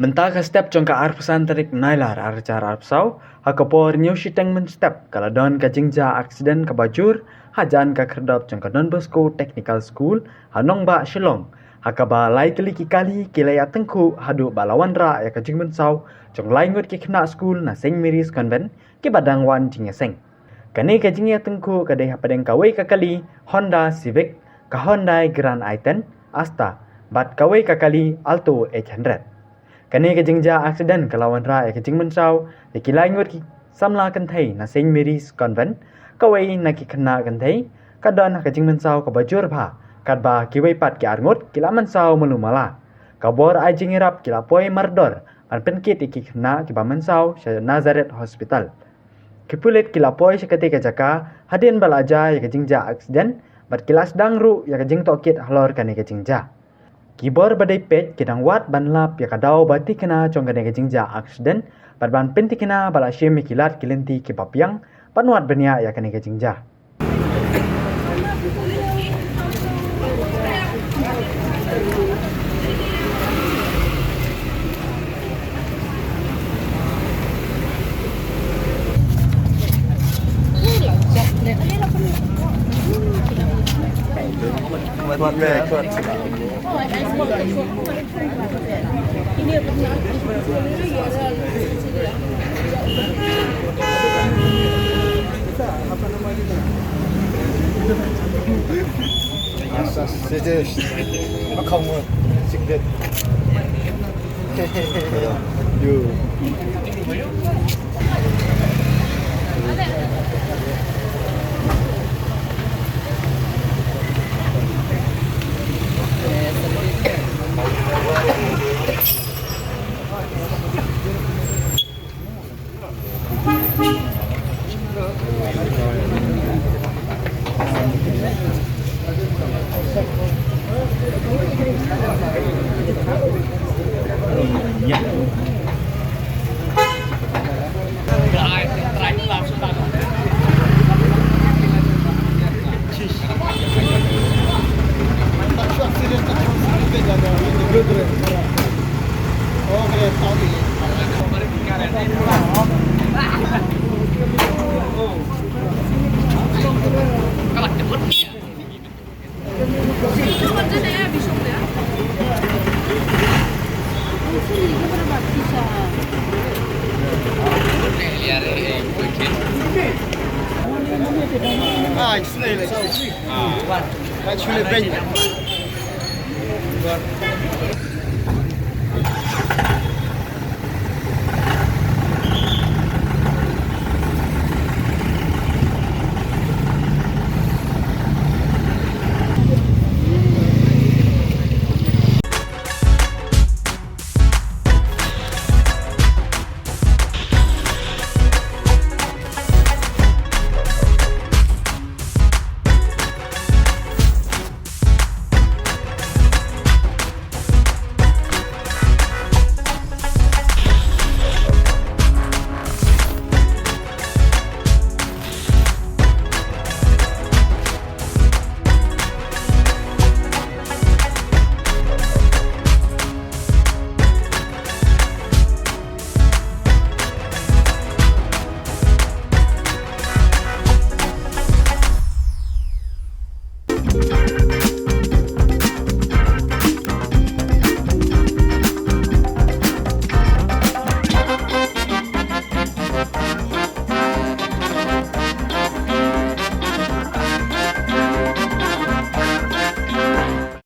Mynta ka step jong ka arpusan tarik nailar arcar arpsau, hakapor new shiteng mynstep kala don ka jingjia aksiden ka bajur, hajan ka khyrdop jong ka Don Bosco Technical School, nongbah Shillong, hakaba Lai Tylli kali kilaya tyngkhuh haduh bala wanrah ya ka jingmynsaw jong Lai Ngut ki khynnah school na Saint Mary's Convent ki badang wan jingjia. Kane ka jingjia tyngkhuh ka dei hapdeng Kawei ka kali Honda Civic ka Hyundai Grand Asta, bat Kawei ka kali Alto 800. Kane ka jingjia aksiden kalawan ra ka jingmynsaw ki Lai Ngut ki Samla kynthei na Saint Mary's Convent Kawei na ki khynnah kynthei ka don ka jingmynsaw ka bajur bha kadba ki wei pat ki arngut ki la mynsaw melumala kabor ai jingirap ki la poi mardor an penkit ki khynnah ki ba mynsaw sa Nazareth Hospital ki pulit ki la poi sekate ka jaka hadin balaja ya ka jingjia aksiden bat kilas dangru ya ka jingtok kit halor kane ka jingjia kibor badai pet kidang wat banlap ya kadau bati kena chong kane ka jingjia aksiden bat ban penti kena bala shim kilat kilenti ki papiang panwat benia ya kane ka jingjia.